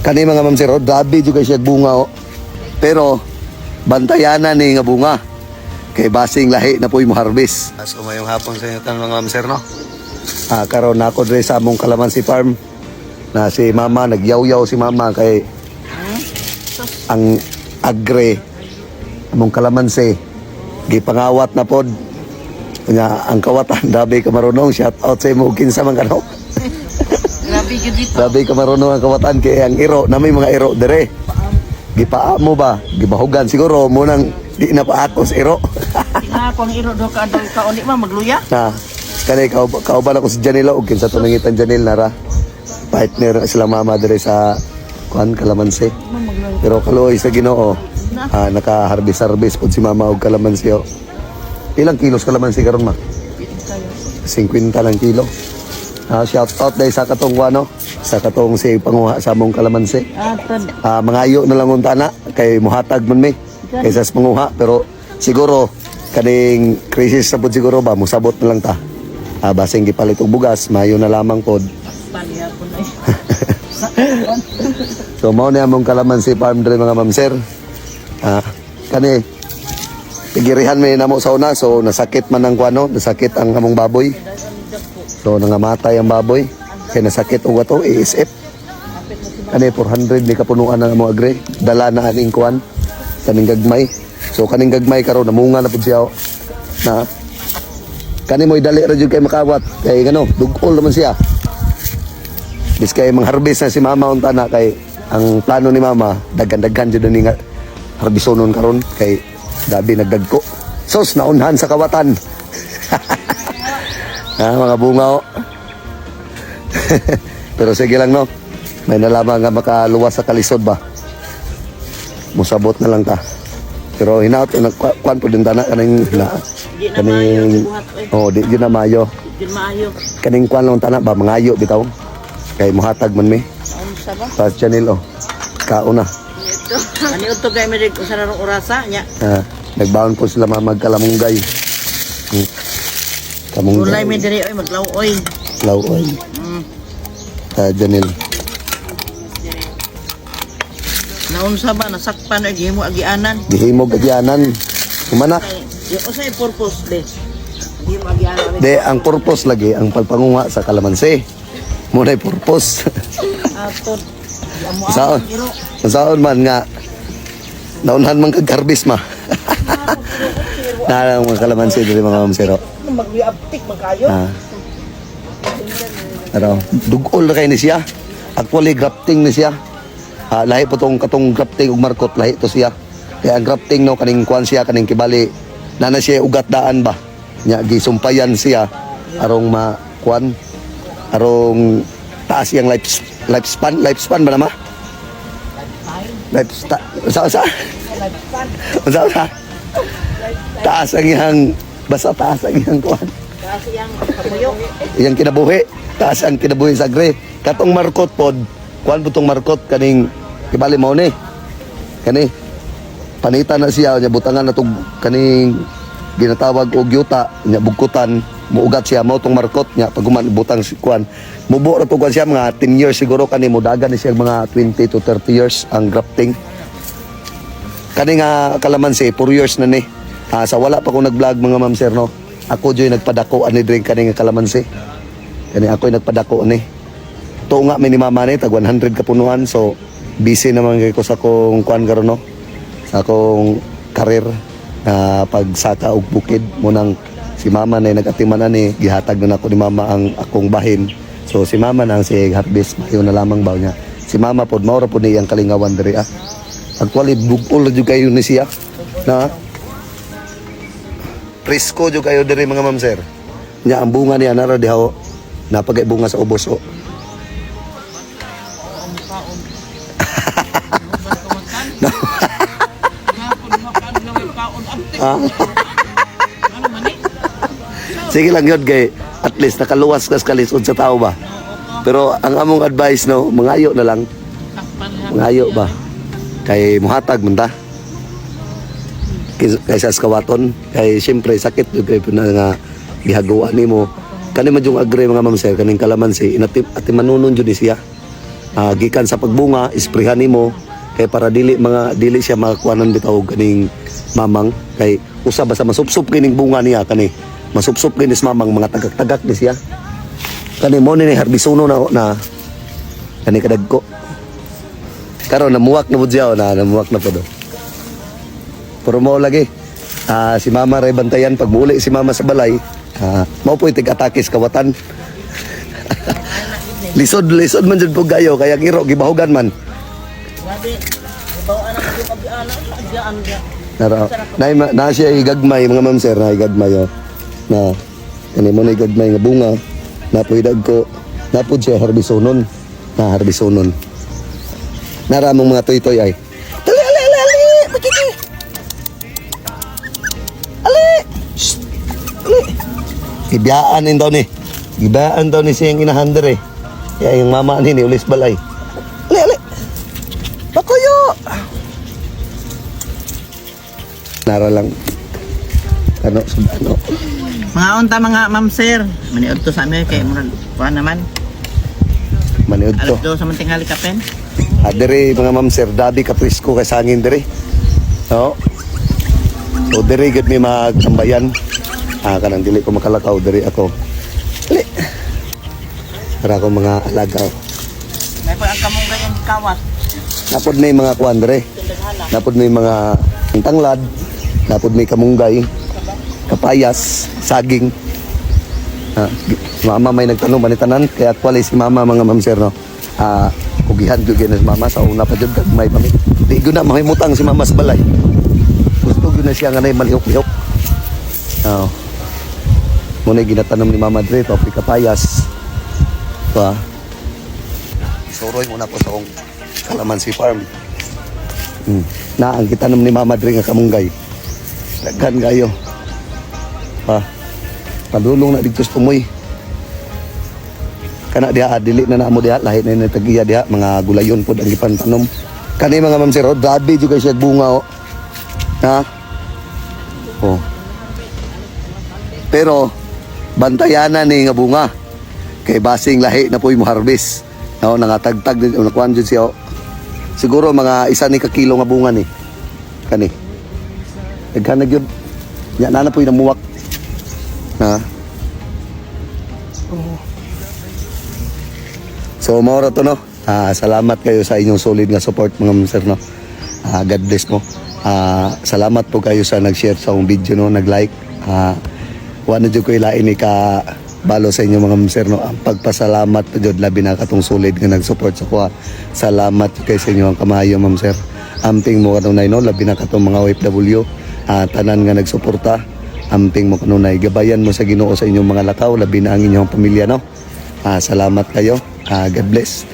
Kani mga ma'am sir, grabe juga siya bunga oh. Pero bantayanan ni nga bunga. Kay basing lahi na po'y mo harvest. So mayong hapon sa inyo mga ma'am sir no. Karon na ako dre sa among Calamansi farm. Na si mama nagyaw-yaw si mama kay ang agre among Calamansi gipangawat na pod. Nga ang kawatan dabi ka marunong, shout out sa imo kinsa man kano. Grabe yun dito. Dabi ka marunong ang kawatan kay ang iro na may mga iro dire. Gipaa mo ba? Gibahugan siguro mo nang di na paatos iro. Ina ko ang iro do ka ulit man magluya. Na kanay kauban ako si Janela og kinsa to nangitan Janel nara. Partner sila mama dire sa kuan Calamansi. Pero kaluoy sa Ginoo. Naka-harvest pod si mama og Calamansi. Oh. Ilang kilos Calamansi karon ma? 50 lang kilo. Shout out dahil sa katong wano, sa katong si panguha sa among Calamansi. Mangayo na lang unta na kay muhatag man mi kaysa sa panguha, pero siguro kaning crisis sa pod siguro ba musabot na lang ta. Basing gipalit og bugas, mayo na lamang pod. So mao ni among Calamansi farm dre mga ma'am sir. Kani tigirihan may namo sa una, so nasakit man ang kuano, nasakit ang among baboy. So nangamatay ang baboy kay nasakit og ato ASF. Kani 400 ni kapunuan na mo agre. Dala na aning kuan kaning gagmay. So kaning gagmay karon namunga na pud siya na kani mo'y dali ra jud kay makawat kay ngano dugol naman siya. Bis kay mangharvest na si mama unta na kay ang plano ni mama daghan-daghan jud ni nga harbisonon karon kay dabi nagdagko. Sos naunhan sa kawatan. Mga bunga oh. Pero sige lang no. May nalaman nga makaluwas sa kalisod ba. Musabot na lang ta. Pero hinaot nagkuan po din tana kaning di na mayo. Kaning kuan lang tana ba mangayo bitaw. Kay muhatag man mi. Sa channel oh. Kauna. Ani udto kay merig usa ra orasa nya. Nagbaon po sila magkalamunggay. Ulay mi diri oy maglaw oy. Law oy. Janil. Naunsa ba nasakpan og himo agianan? Gihimo agianan. Kumana? Yung usay purpose de. Himo agianan. De ang purpose lagi ang pagpangunga sa Calamansi. Muna purpose. Aton. Saon man nga naunhan man kag-harvest ma. Na mga Calamansi dili mga mamsero. Mag-uptick magkayo. Dugol na kayo ni siya. Actually grafting ni siya. Lahi po katong grafting ug markot lahi to siya. Kaya ang grafting no kaning kuan siya kaning kibali na siya ugat daan ba. Nya gisumpayan siya arong kuan arong taas yang lifespan ba na ma? Lifespan. Taas ang iyang basta taas ang iyang kuan. Taas iyang kabuyo. Iyang kinabuhi. Taas ang kinabuhi sa agre. Katong markot pod, kuan butong markot kaning kibali mao ni. Kani panitan na siya nya butangan na tog kaning ginatawag og yuta nya bugkutan muugat siya mao tong markot nya paguman butang si kuan. Mubo ra to kuan siya mga 10 years siguro kani mudagan ni siya mga 20 to 30 years ang grafting. Kani nga Calamansi 4 years na ni. Sa wala pa ko nag-vlog mga ma'am sir no. Ako joy nagpadako ani drink kani nga Calamansi. Kani ako nagpadako ani. To nga may ni mama ni tag 100 kapunuan so busy naman kay ko sa kong kuan karon no. Sa akong karir pagsaka og bukid mo nang si mama na nagatiman ani gihatag na nako ni mama ang akong bahin. So si mama nang si harvest mayo na lamang baw niya. Si mama pod mao ra pod ni ang kalingawan diri Actually bugol jud kayo ni siya na presko jud kayo diri mga ma'am sir. Nya ang bunga niya nara diha napagay bunga sa ubos o. Sige lang yun kay at least nakaluwas kas kalisod sa tao ba. Pero ang among advice no, mangayo na lang. Mangayo ba? Kay muhatag man ta. Kaysa sa kawaton, kay siyempre sakit jud kay na nga gihaguan nimo. Kani man yung agre mga ma'am sir kaning Calamansi inatip at manunon jud siya. gikan sa pagbunga isprehan nimo kay para dili siya makakuanan bitaw kaning mamang kay usa basta masupsup kining bunga niya kani masupsup kinis mamang mga tagak-tagak ni siya kani mo ni harbisono na kani kadagko karon namuwak na pud siya namuwak na pud pero mo lagi si mama ray bantayan pag muuli si mama sa balay mao po tig-atake sa kawatan lisod man jud pug gayo kaya giro gibahugan man Grabe. Ibaw anak ko agian dia. Nara, na siya igagmay mga ma'am sir, na igagmay na kani mo na igagmay nga bunga na puidag ko napud siya harbisonon nara mong mga toy ay ali bakiti ali ibiyaan daw ni siyang inahander kaya yung mama ni ulis balay ali pakuyo nara lang ano. Mga unta mga ma'am sir. Maniod to sa amin kay murag kuan naman. Maniod to Alas 2 sa mantingali kapen. dere mga ma'am sir dabi ka presko kay sangin dere no so dere gid mi magtambayan kanang dili ko makalakaw dere ako ali para ko mga alaga May pag ang kamong ganyan kawas. napod may mga kuan dere napod may mga tanglad napod may kamunggay kapayas saging mama may nagtanong manitanan kaya actually si mama mga ma'am sir no kugihan jud gyud na si mama sa una pa jud may pamit di gyud na mahimutang si mama sa balay gusto gyud na siya nga nay malihok-lihok muna ginatanom ni mama dre topi kapayas pa suroy muna po sa akong kalamansi farm na ang gitanom ni mama dre nga kamunggay daghan kayo padulong na dito sa tumoy kana diha dili na namo diha lahi na natagiya diha mga gulayon pod ang ipantanom kani mga ma'am sir dabi jud kay siya bunga pero bantayanan ni nga bunga kay basing lahi na poy mo harvest nangatagtag din nakuan jud siya siguro mga isa ni ka kilo nga bunga ni kani daghan na gyud nya na poy namuwak So maura to no. Salamat kayo sa inyong solid nga support mga ma'am sir no. God bless mo. Salamat po kayo sa nag-share sa akong video no, nag-like. Wala jud ko ilain ni ka balo sa inyo mga ma'am sir no. Ang pagpasalamat pa jud labi na katong solid nga nag-support sa kuha. Salamat kay sa inyo ang kamayo ma'am sir. Amping mo kanunay no, labi na katong mga OFW. Tanan nga nagsuporta. Amping mo kanunay gabayan mo sa Ginoo sa inyong mga lakaw labi na ang inyong pamilya no. Salamat kayo. God bless.